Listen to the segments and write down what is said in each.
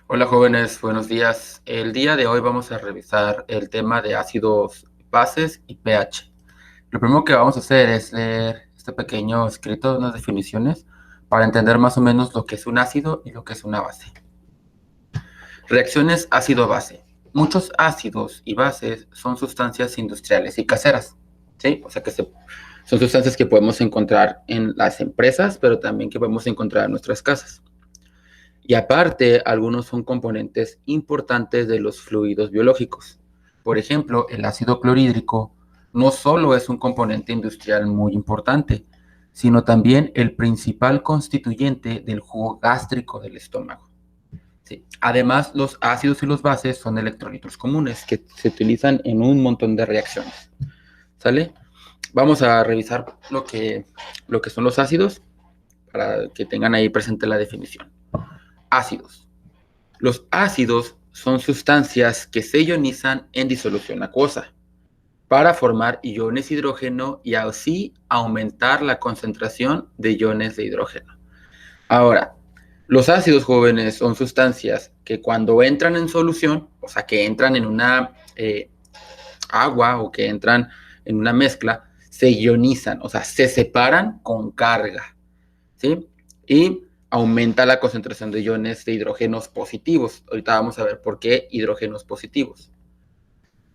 Hola jóvenes, buenos días. El día de hoy vamos a revisar el tema de ácidos bases y pH. Lo primero que vamos a hacer es leer este pequeño escrito de unas definiciones para entender más o menos lo que es un ácido y lo que es una base. Reacciones ácido-base. Muchos ácidos y bases son sustancias industriales y caseras, ¿sí? O sea que son sustancias que podemos encontrar en las empresas, pero también que podemos encontrar en nuestras casas. Y aparte, algunos son componentes importantes de los fluidos biológicos. Por ejemplo, el ácido clorhídrico no solo es un componente industrial muy importante, sino también el principal constituyente del jugo gástrico del estómago. Sí. Además, los ácidos y los bases son electrolitos comunes que se utilizan en un montón de reacciones. ¿Sale? Vamos a revisar lo que son los ácidos para que tengan ahí presente la definición. Ácidos. Los ácidos son sustancias que se ionizan en disolución acuosa para formar iones de hidrógeno y así aumentar la concentración de iones de hidrógeno. Ahora, los ácidos jóvenes son sustancias que cuando entran en solución, o sea, que entran en una agua o que entran en una mezcla, se ionizan, o sea, se separan con carga, ¿sí? Y aumenta la concentración de iones de hidrógenos positivos. Ahorita vamos a ver por qué hidrógenos positivos.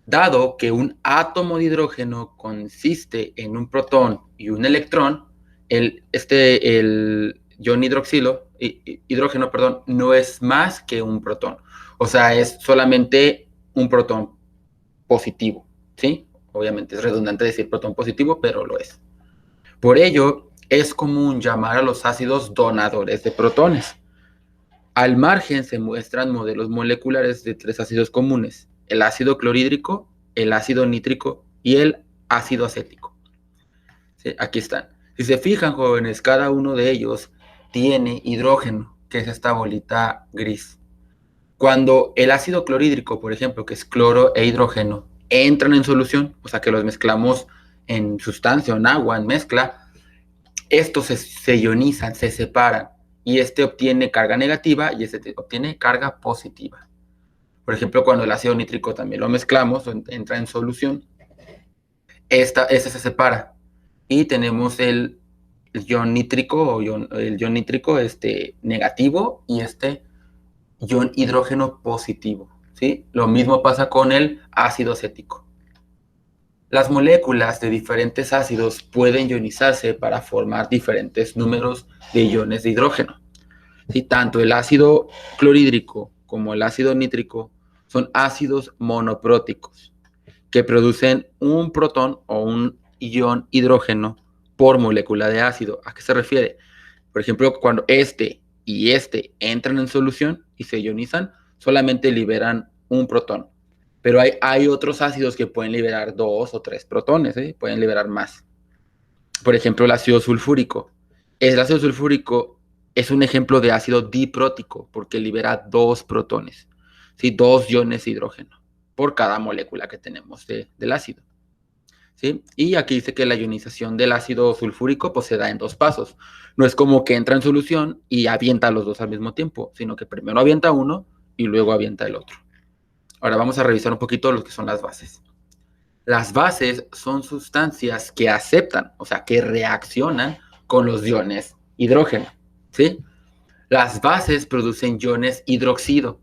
Dado que un átomo de hidrógeno consiste en un protón y un electrón, el ion hidrógeno, no es más que un protón. O sea, es solamente un protón positivo, ¿sí? Obviamente es redundante decir protón positivo, pero lo es. Por ello, es común llamar a los ácidos donadores de protones. Al margen se muestran modelos moleculares de tres ácidos comunes: el ácido clorhídrico, el ácido nítrico y el ácido acético. ¿Sí? Aquí están. Si se fijan, jóvenes, cada uno de ellos tiene hidrógeno, que es esta bolita gris. Cuando el ácido clorhídrico, por ejemplo, que es cloro e hidrógeno, entran en solución, o sea que los mezclamos en sustancia, en agua, en mezcla, estos se ionizan, se separan, y este obtiene carga negativa y este obtiene carga positiva. Por ejemplo, cuando el ácido nítrico también lo mezclamos, entra en solución, este se separa y tenemos el ion nítrico o el ion nítrico negativo y este ion hidrógeno positivo, ¿sí? Lo mismo pasa con el ácido acético. Las moléculas de diferentes ácidos pueden ionizarse para formar diferentes números de iones de hidrógeno. ¿Sí? Tanto el ácido clorhídrico como el ácido nítrico son ácidos monopróticos que producen un protón o un ion hidrógeno por molécula de ácido. ¿A qué se refiere? Por ejemplo, cuando este y este entran en solución y se ionizan, solamente liberan un protón. Pero hay otros ácidos que pueden liberar 2 o 3 protones, ¿eh? Pueden liberar más. Por ejemplo, el ácido sulfúrico. El ácido sulfúrico es un ejemplo de ácido diprótico porque libera 2 protones, ¿sí? 2 iones de hidrógeno por cada molécula que tenemos del ácido. ¿Sí? Y aquí dice que la ionización del ácido sulfúrico pues, se da en 2 pasos. No es como que entra en solución y avienta los dos al mismo tiempo, sino que primero avienta uno y luego avienta el otro. Ahora vamos a revisar un poquito lo que son las bases. Las bases son sustancias que aceptan, o sea, que reaccionan con los iones hidrógeno, ¿sí? Las bases producen iones hidróxido,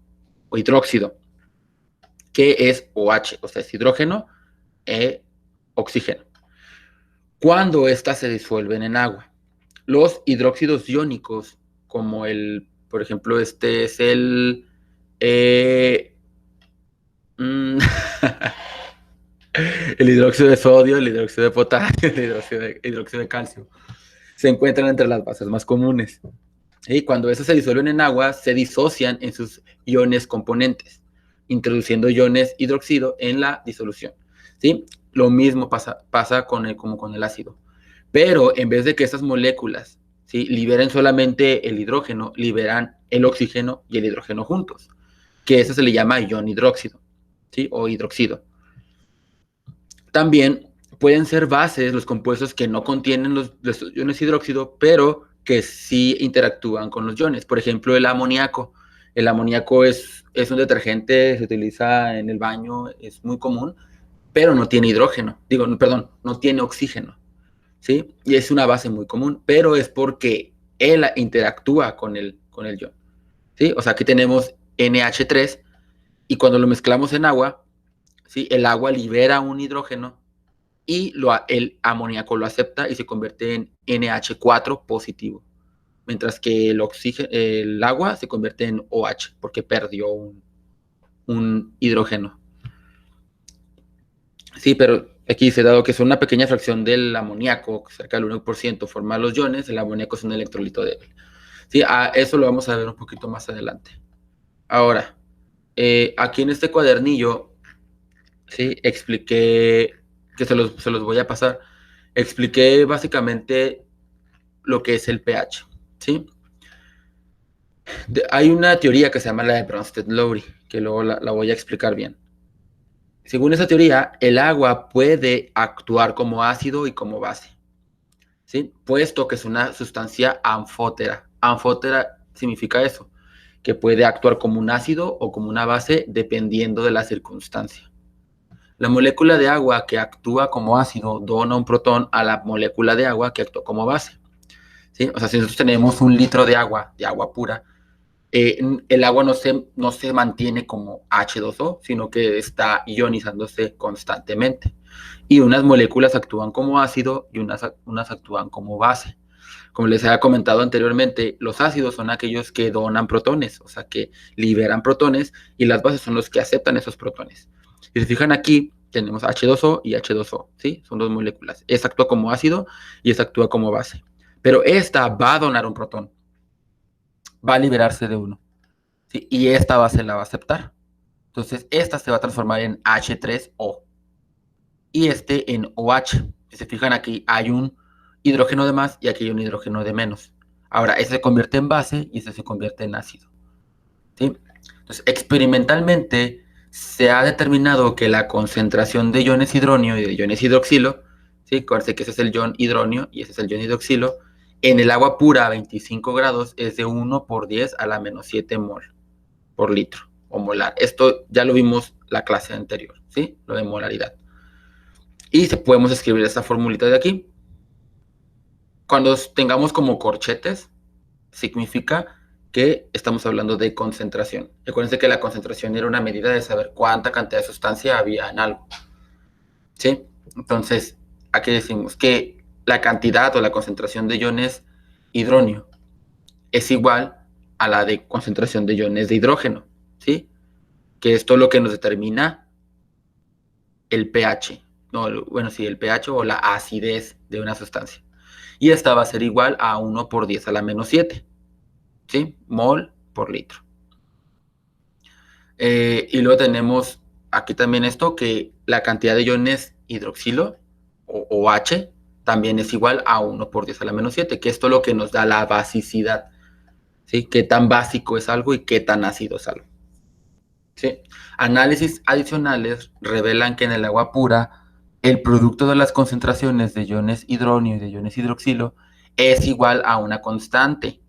que es OH, o sea, es hidrógeno e oxígeno. Cuando éstas se disuelven en agua, los hidróxidos iónicos, como por ejemplo, este es eh, mm, el hidróxido de sodio, el hidróxido de potasio, el hidróxido de calcio, se encuentran entre las bases más comunes. Y cuando esas se disuelven en agua, se disocian en sus iones componentes, introduciendo iones hidróxido en la disolución. ¿Sí? Lo mismo pasa como con el ácido. Pero en vez de que esas moléculas, ¿sí?, liberen solamente el hidrógeno, liberan el oxígeno y el hidrógeno juntos, que eso se le llama ion hidróxido, ¿sí?, o hidróxido. También pueden ser bases los compuestos que no contienen los iones hidróxido, pero que sí interactúan con los iones. Por ejemplo, el amoníaco. El amoníaco es un detergente, se utiliza en el baño, es muy común, pero no tiene hidrógeno. Digo, perdón, no tiene oxígeno, ¿sí? Y es una base muy común, pero es porque él interactúa con el ion, ¿sí? O sea, aquí tenemos NH3 y cuando lo mezclamos en agua, ¿sí? El agua libera un hidrógeno y el amoníaco lo acepta y se convierte en NH4 positivo, mientras que el agua se convierte en OH porque perdió un hidrógeno. Sí, pero aquí se ha dado que son una pequeña fracción del amoníaco, cerca del 1%, forma los iones, el amoníaco es un electrolito débil. Sí, eso lo vamos a ver un poquito más adelante. Ahora, aquí en este cuadernillo, sí, expliqué, que se los voy a pasar, expliqué básicamente lo que es el pH, ¿sí? Hay una teoría que se llama la de Bronsted-Lowry, que luego la voy a explicar bien. Según esa teoría, el agua puede actuar como ácido y como base, ¿sí? Puesto que es una sustancia anfótera. Anfótera significa eso, que puede actuar como un ácido o como una base dependiendo de la circunstancia. La molécula de agua que actúa como ácido dona un protón a la molécula de agua que actúa como base, ¿sí? O sea, si nosotros tenemos un litro de agua pura, el agua no se mantiene como H2O, sino que está ionizándose constantemente. Y unas moléculas actúan como ácido y unas actúan como base. Como les había comentado anteriormente, los ácidos son aquellos que donan protones, o sea, que liberan protones, y las bases son los que aceptan esos protones. Si se fijan aquí, tenemos H2O y H2O, ¿sí? Son dos moléculas. Esta actúa como ácido y esta actúa como base. Pero esta va a donar un protón, va a liberarse de uno, ¿sí? Y esta base la va a aceptar. Entonces, esta se va a transformar en H3O y este en OH. Si se fijan aquí, hay un hidrógeno de más y aquí hay un hidrógeno de menos. Ahora, este se convierte en base y este se convierte en ácido, ¿sí? Entonces, experimentalmente se ha determinado que la concentración de iones hidronio y de iones hidroxilo, ¿sí? Acuérdense que ese es el ion hidronio y ese es el ion hidroxilo, en el agua pura a 25 grados es de 1 por 10 a la menos 7 mol por litro o molar. Esto ya lo vimos la clase anterior, ¿sí? Lo de molaridad. Y podemos escribir esta formulita de aquí. Cuando tengamos como corchetes, significa que estamos hablando de concentración. Acuérdense que la concentración era una medida de saber cuánta cantidad de sustancia había en algo, ¿sí? Entonces, aquí decimos que la cantidad o la concentración de iones hidronio es igual a la de concentración de iones de hidrógeno, ¿sí? Que esto es lo que nos determina el pH, no, bueno, sí, el pH o la acidez de una sustancia. Y esta va a ser igual a 1 por 10 a la menos 7, ¿sí? Mol por litro. Y luego tenemos aquí también esto, que la cantidad de iones hidroxilo o OH también es igual a 1 por 10 a la menos 7, que esto es lo que nos da la basicidad, ¿sí? Qué tan básico es algo y qué tan ácido es algo, ¿sí? Análisis adicionales revelan que en el agua pura el producto de las concentraciones de iones hidronio y de iones hidroxilo es igual a una constante,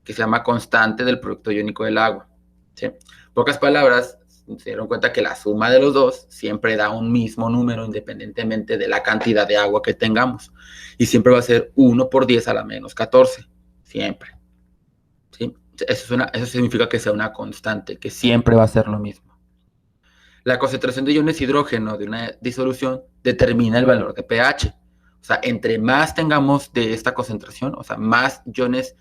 que se llama constante del producto iónico del agua, ¿sí? Pocas palabras, se dieron cuenta que la suma de los dos siempre da un mismo número independientemente de la cantidad de agua que tengamos. Y siempre va a ser 1 por 10 a la menos 14, siempre, ¿sí? Eso significa que sea una constante, que siempre va a ser lo mismo. La concentración de iones hidrógeno de una disolución determina el valor de pH. O sea, entre más tengamos de esta concentración, o sea, más iones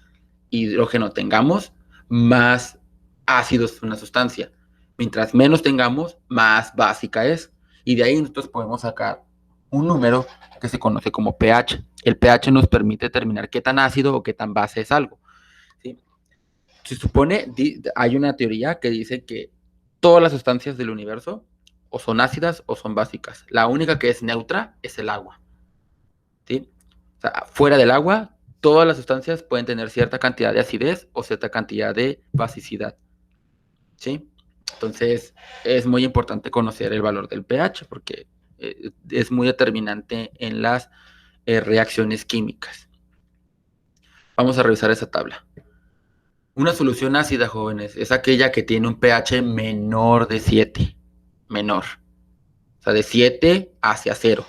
hidrógeno tengamos, más ácido es una sustancia. Mientras menos tengamos, más básica es. Y de ahí nosotros podemos sacar un número que se conoce como pH. El pH nos permite determinar qué tan ácido o qué tan base es algo, ¿sí? Se supone, hay una teoría que dice que todas las sustancias del universo o son ácidas o son básicas. La única que es neutra es el agua, ¿sí? O sea, fuera del agua, todas las sustancias pueden tener cierta cantidad de acidez o cierta cantidad de basicidad, ¿sí? Entonces, es muy importante conocer el valor del pH porque es muy determinante en las reacciones químicas. Vamos a revisar esa tabla. Una solución ácida, jóvenes, es aquella que tiene un pH menor de 7. Menor. O sea, de 7 hacia 0.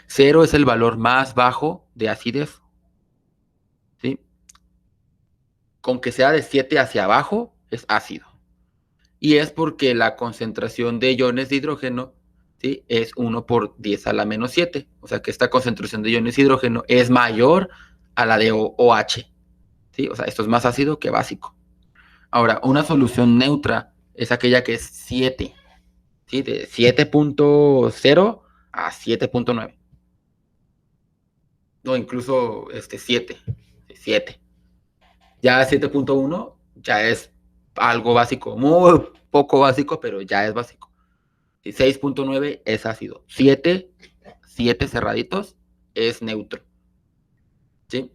0 es el valor más bajo de acidez. ¿Sí? Con que sea de 7 hacia abajo, es ácido. Y es porque la concentración de iones de hidrógeno, ¿sí?, es 1 por 10 a la menos 7. O sea que esta concentración de iones de hidrógeno es mayor a la de OH. ¿Sí? O sea, esto es más ácido que básico. Ahora, una solución neutra es aquella que es 7. ¿Sí? De 7.0 a 7.9. No, incluso 7. 7. Ya 7.1 ya es algo básico, muy poco básico, pero ya es básico. 6.9 es ácido. 7 cerraditos es neutro. ¿Sí?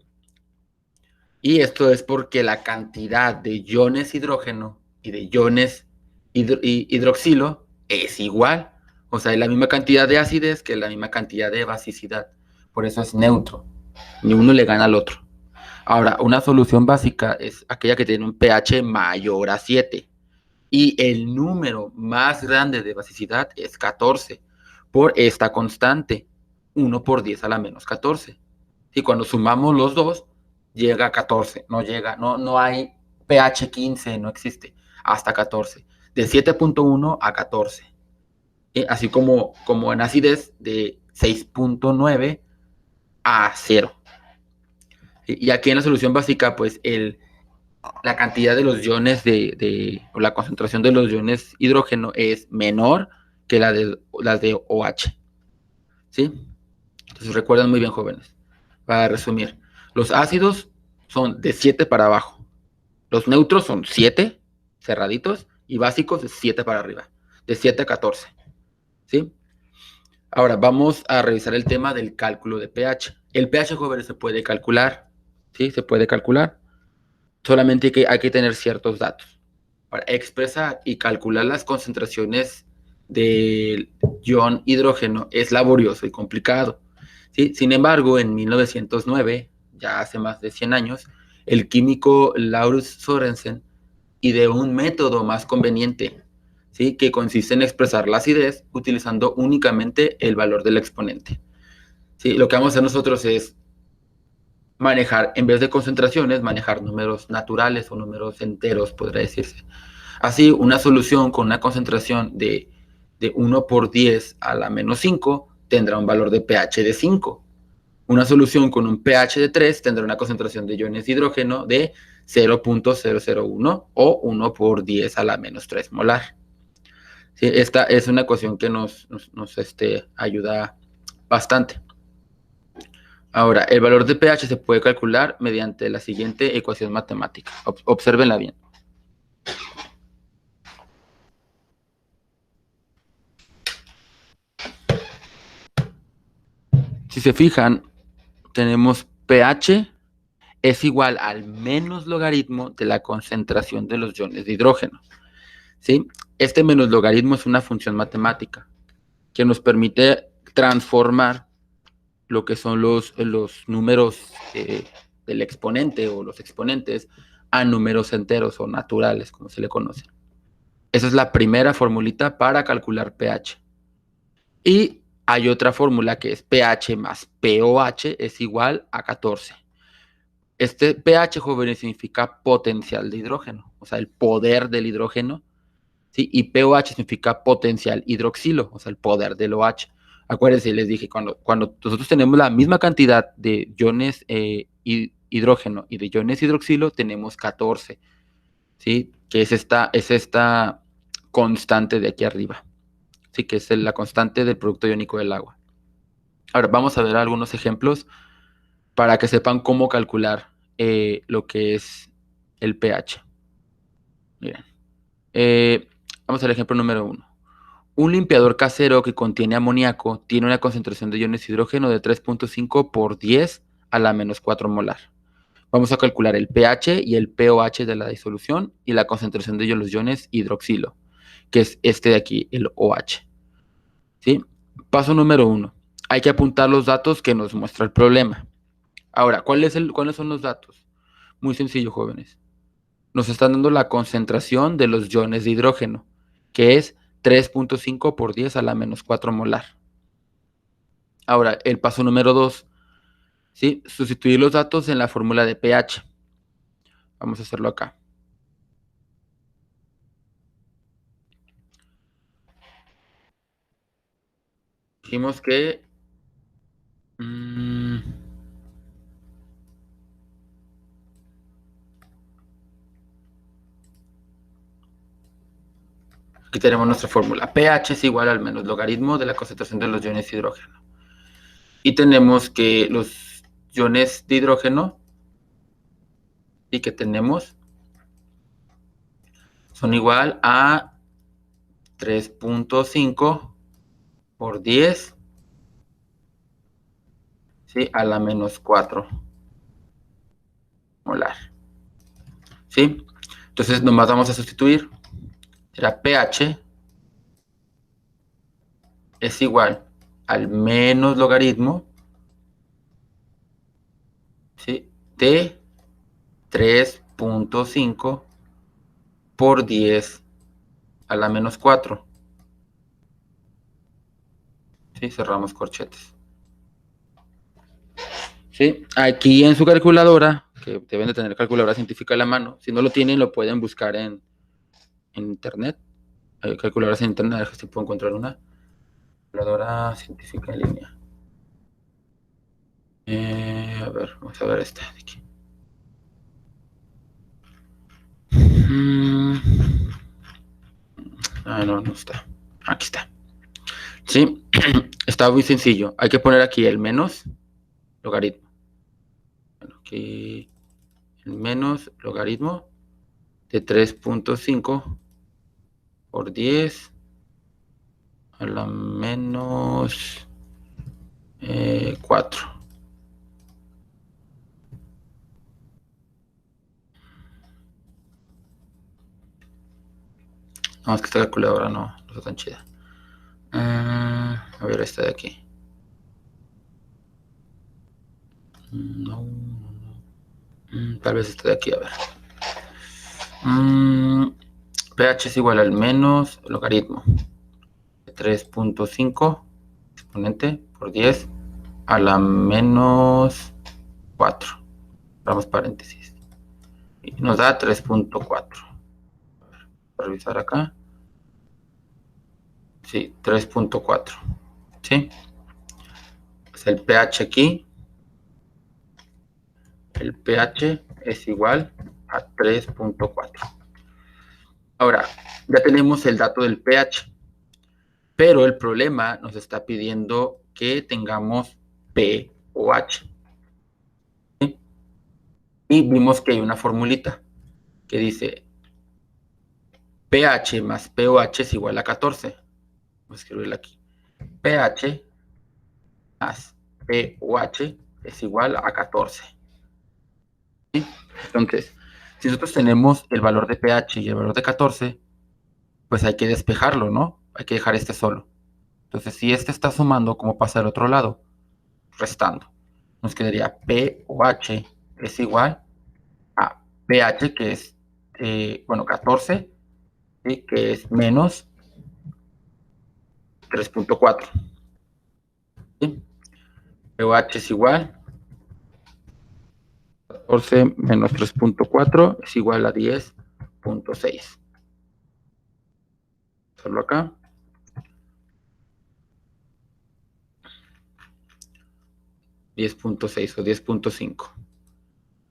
Y esto es porque la cantidad de iones hidrógeno y de iones hidroxilo es igual. O sea, es la misma cantidad de acidez que la misma cantidad de basicidad. Por eso es neutro. Ni uno le gana al otro. Ahora, una solución básica es aquella que tiene un pH mayor a 7. Y el número más grande de basicidad es 14 por esta constante, 1 por 10 a la menos 14. Y cuando sumamos los dos, llega a 14. No hay pH 15, no existe, hasta 14. De 7.1 a 14. Así como en acidez de 6.9 a 0. Y aquí en la solución básica, pues la cantidad de los iones o la concentración de los iones hidrógeno es menor que las de OH. ¿Sí? Entonces recuerden muy bien, jóvenes. Para resumir, los ácidos son de 7 para abajo. Los neutros son 7 cerraditos y básicos de 7 para arriba. De 7 a 14. ¿Sí? Ahora vamos a revisar el tema del cálculo de pH. El pH, jóvenes, se puede calcular. ¿Sí? Se puede calcular. Solamente hay que tener ciertos datos. Para expresar y calcular las concentraciones del ion hidrógeno es laborioso y complicado. ¿Sí? Sin embargo, en 1909, ya hace más de 100 años, el químico Laurens Sorensen ideó un método más conveniente, ¿sí?, que consiste en expresar la acidez utilizando únicamente el valor del exponente. ¿Sí? Lo que vamos a hacer nosotros es manejar, en vez de concentraciones, manejar números naturales o números enteros, podría decirse. Así, una solución con una concentración de 1 por 10 a la menos 5 tendrá un valor de pH de 5. Una solución con un pH de 3 tendrá una concentración de iones de hidrógeno de 0.001 o 1 por 10 a la menos 3 molar. ¿Sí? Esta es una ecuación que nos ayuda bastante. Ahora, el valor de pH se puede calcular mediante la siguiente ecuación matemática. Obsérvenla bien. Si se fijan, tenemos pH es igual al menos logaritmo de la concentración de los iones de hidrógeno. ¿Sí? Este menos logaritmo es una función matemática que nos permite transformar lo que son los números del exponente o los exponentes a números enteros o naturales, como se le conoce. Esa es la primera formulita para calcular pH. Y hay otra fórmula que es pH más pOH es igual a 14. Este pH, jóvenes, significa potencial de hidrógeno, o sea, el poder del hidrógeno, ¿sí? Y pOH significa potencial hidroxilo, o sea, el poder del OH. Acuérdense, les dije, cuando nosotros tenemos la misma cantidad de iones hidrógeno y de iones hidroxilo, tenemos 14, ¿sí? Que es esta constante de aquí arriba, ¿sí? Que es la constante del producto iónico del agua. Ahora, vamos a ver algunos ejemplos para que sepan cómo calcular lo que es el pH. Miren, vamos al ejemplo número 1. Un limpiador casero que contiene amoníaco tiene una concentración de iones de hidrógeno de 3.5 por 10 a la menos 4 molar. Vamos a calcular el pH y el pOH de la disolución y la concentración de los iones hidroxilo, que es este de aquí, el OH. ¿Sí? Paso número 1. Hay que apuntar los datos que nos muestra el problema. Ahora, ¿cuáles son los datos? Muy sencillo, jóvenes. nos están dando la concentración de los iones de hidrógeno, que es 3.5 por 10 a la menos 4 molar. Ahora, el paso número 2, ¿sí? Sustituir los datos en la fórmula de pH. Vamos a hacerlo acá. Dijimos que aquí tenemos nuestra fórmula. pH es igual al menos logaritmo de la concentración de los iones de hidrógeno. Y tenemos que los iones de hidrógeno y que tenemos son igual a 3.5 por 10, ¿sí? A la menos 4 molar. ¿Sí? Entonces nomás vamos a sustituir. Será pH es igual al menos logaritmo, ¿sí? De 3.5 por 10 a la menos 4. ¿Sí? Cerramos corchetes. ¿Sí? Aquí en su calculadora, que deben de tener calculadora científica a la mano, si no lo tienen, lo pueden buscar en internet. Hay calculadoras en internet, a ver si puedo encontrar una. Calculadora científica en línea. A ver, vamos a ver esta de aquí. No está. Aquí está. Sí, está muy sencillo. Hay que poner aquí el menos logaritmo. Bueno, aquí el menos logaritmo de 3.5 por 10 a la menos 4. No, es que esta calculadora no está tan chida. A ver, esta de aquí. No. Tal vez esta de aquí, a ver. pH es igual al menos logaritmo de 3.5 exponente por 10 a la menos 4. Vamos paréntesis. Y nos da 3.4. Revisar acá. Sí, 3.4. ¿Sí? Pues el pH aquí. El pH es igual a 3.4. Ahora, ya tenemos el dato del pH. Pero el problema nos está pidiendo que tengamos pOH. ¿Sí? Y vimos que hay una formulita que dice pH más pOH es igual a 14. Voy a escribirla aquí. pH más pOH es igual a 14. ¿Sí? Entonces, si nosotros tenemos el valor de pH y el valor de 14, pues hay que despejarlo, ¿no? Hay que dejar este solo. Entonces, si este está sumando, ¿cómo pasa al otro lado? Restando. Nos quedaría pOH es igual a pH, que es, 14, ¿sí? Que es menos 3.4. ¿Sí? pOH es igual 14 menos 3.4 es igual a 10.6. Hacerlo acá. 10.6 o 10.5.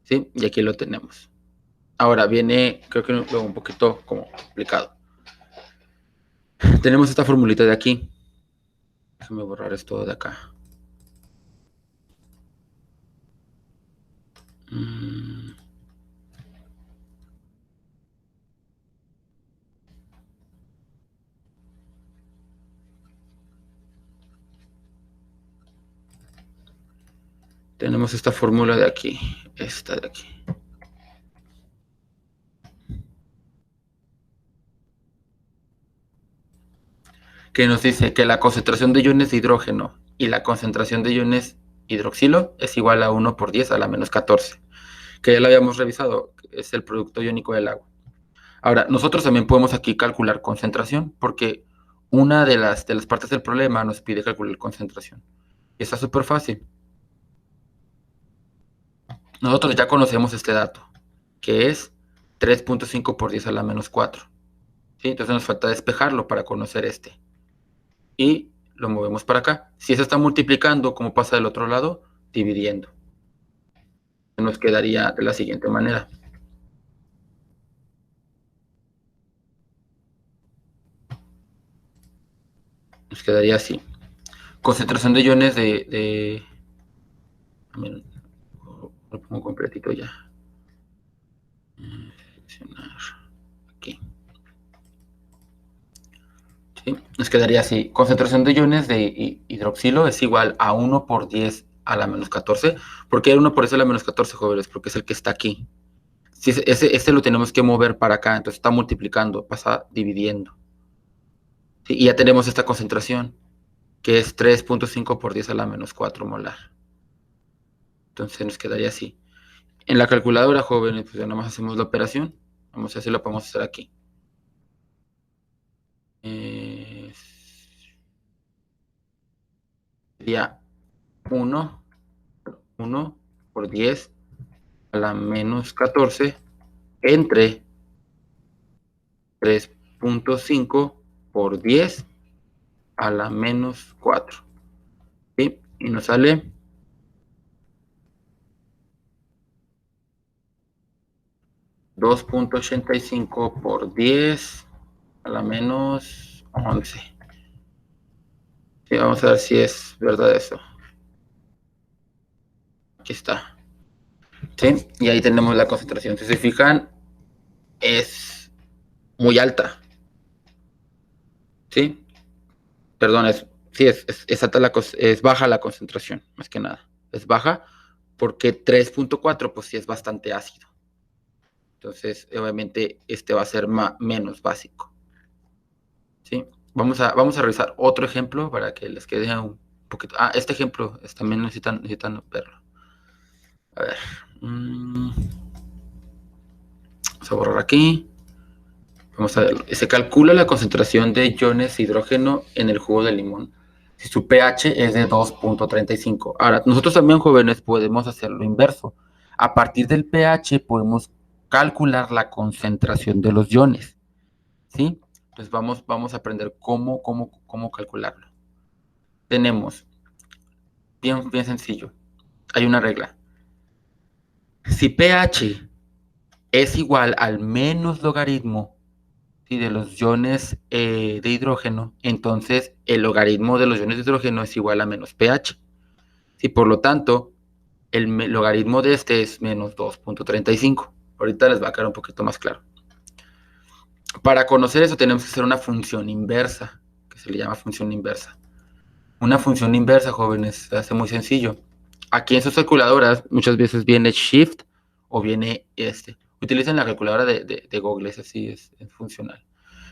¿Sí? Y aquí lo tenemos. Ahora viene, creo que un poquito como complicado. Tenemos esta formulita de aquí. Déjame borrar esto de acá. Tenemos esta fórmula de aquí. Esta de aquí. Que nos dice que la concentración de iones de hidrógeno y la concentración de iones hidroxilo es igual a 1 por 10 a la menos 14. que ya lo habíamos revisado, es el producto iónico del agua. Ahora, nosotros también podemos aquí calcular concentración, porque una de las partes del problema nos pide calcular concentración. Y está súper fácil. Nosotros ya conocemos este dato, que es 3.5 por 10 a la menos 4. ¿Sí? Entonces nos falta despejarlo para conocer este. Y lo movemos para acá. Si eso está multiplicando, ¿cómo pasa del otro lado? Dividiendo. Nos quedaría de la siguiente manera. Nos quedaría así. Concentración de iones lo pongo completito ya. Seleccionar aquí. ¿Sí? Nos quedaría así. Concentración de iones de hidroxilo es igual a 1 por 10 a la menos 14. ¿Por qué 1 por 10 a la menos 14, jóvenes? Porque es el que está aquí. Si este lo tenemos que mover para acá, entonces está multiplicando, pasa dividiendo. ¿Sí? Y ya tenemos esta concentración, que es 3.5 por 10 a la menos 4 molar. Entonces nos quedaría así. En la calculadora, jóvenes, pues ya nada más hacemos la operación. Vamos a ver si lo podemos hacer aquí. Sería 1 por 10 a la menos 14 entre 3.5 por 10 a la menos 4. ¿Sí? Y nos sale 2.85 por 10 a la menos 11. Sí, vamos a ver si es verdad eso. Aquí está. ¿Sí? Y ahí tenemos la concentración. Si se fijan, es muy alta. ¿Sí? Perdón, es alta es baja la concentración, más que nada. Es baja porque 3.4, pues sí es bastante ácido. Entonces, obviamente, este va a ser menos básico. ¿Sí? Vamos a revisar otro ejemplo para que les quede un poquito. Este ejemplo también necesitan verlo. A ver. Vamos a borrar aquí. Vamos a verlo. Se calcula la concentración de iones de hidrógeno en el jugo de limón si su pH es de 2.35. Ahora, nosotros también, jóvenes, podemos hacer lo inverso. A partir del pH podemos calcular la concentración de los iones. ¿Sí? Entonces vamos a aprender cómo calcularlo. Tenemos, bien sencillo, hay una regla. Si pH es igual al menos logaritmo, ¿sí?, de los iones de hidrógeno, entonces el logaritmo de los iones de hidrógeno es igual a menos pH. Y por lo tanto, el logaritmo de este es menos 2.35. Ahorita les va a quedar un poquito más claro. Para conocer eso tenemos que hacer una función inversa, que se le llama función inversa. Una función inversa, jóvenes, se hace muy sencillo. Aquí en sus calculadoras muchas veces viene Shift o viene este. Utilicen la calculadora de Google, esa sí es funcional.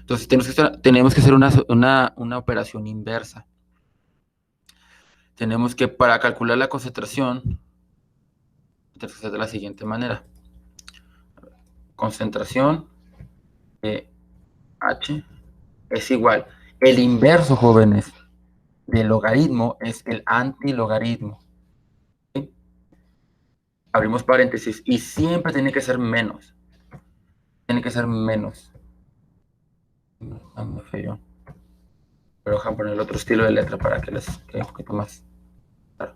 Entonces tenemos que hacer una operación inversa. Tenemos que, para calcular la concentración, tenemos que hacer de la siguiente manera. Concentración de H es igual. El inverso, jóvenes, del logaritmo es el antilogaritmo. ¿Sí? Abrimos paréntesis y siempre tiene que ser menos. Tiene que ser menos. Está muy feo. Pero déjame poner otro estilo de letra para que les quede un poquito más claro.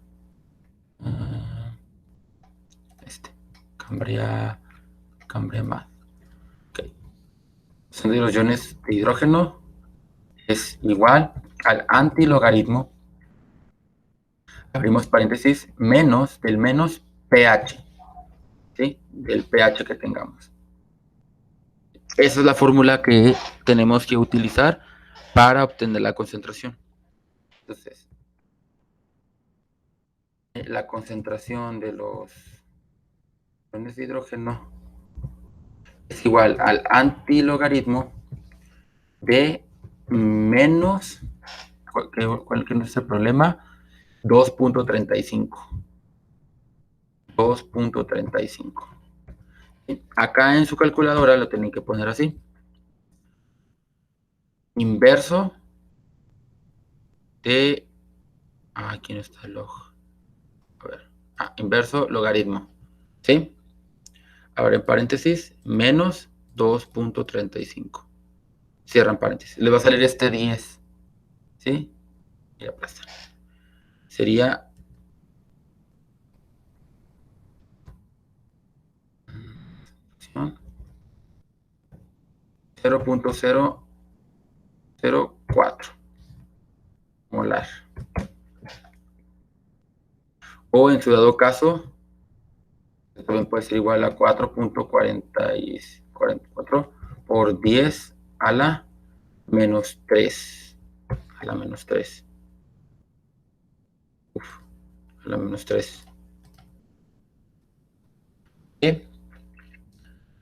Cambria más. Okay. Son de los iones de hidrógeno es igual al antilogaritmo, abrimos paréntesis, menos del menos pH, ¿sí? Del pH que tengamos. Esa es la fórmula que tenemos que utilizar para obtener la concentración. Entonces, la concentración de los iones de hidrógeno es igual al antilogaritmo de menos, ¿cuál que no es el problema? 2.35. 2.35. Acá en su calculadora lo tienen que poner así. Inverso de... aquí no está el log. A ver. Inverso logaritmo. ¿Sí? Ahora en paréntesis, menos 2.35. Cierran paréntesis. Le va a salir este 10. ¿Sí? Y aplastan. Sería 0.004 molar. O en su dado caso, también puede ser igual a 4.44 por 10 a la menos 3. A la menos 3. A la menos 3. Bien.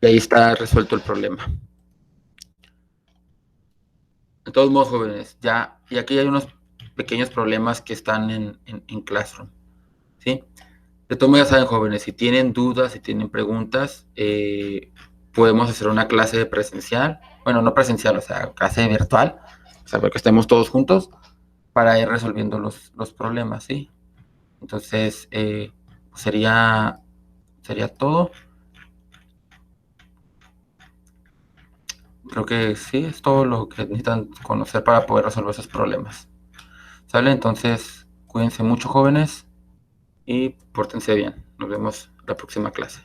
Y ahí está resuelto el problema. De todos modos, jóvenes, y aquí hay unos pequeños problemas que están en Classroom. ¿Sí? De todos modos, ya saben, jóvenes, si tienen dudas, si tienen preguntas, podemos hacer una clase presencial. Bueno, no presencial, o sea, clase virtual. O sea, para que estemos todos juntos para ir resolviendo los problemas, ¿sí? Entonces, sería todo. Creo que sí, es todo lo que necesitan conocer para poder resolver esos problemas. ¿Sale? Entonces, cuídense mucho, jóvenes, y pórtense bien. Nos vemos la próxima clase.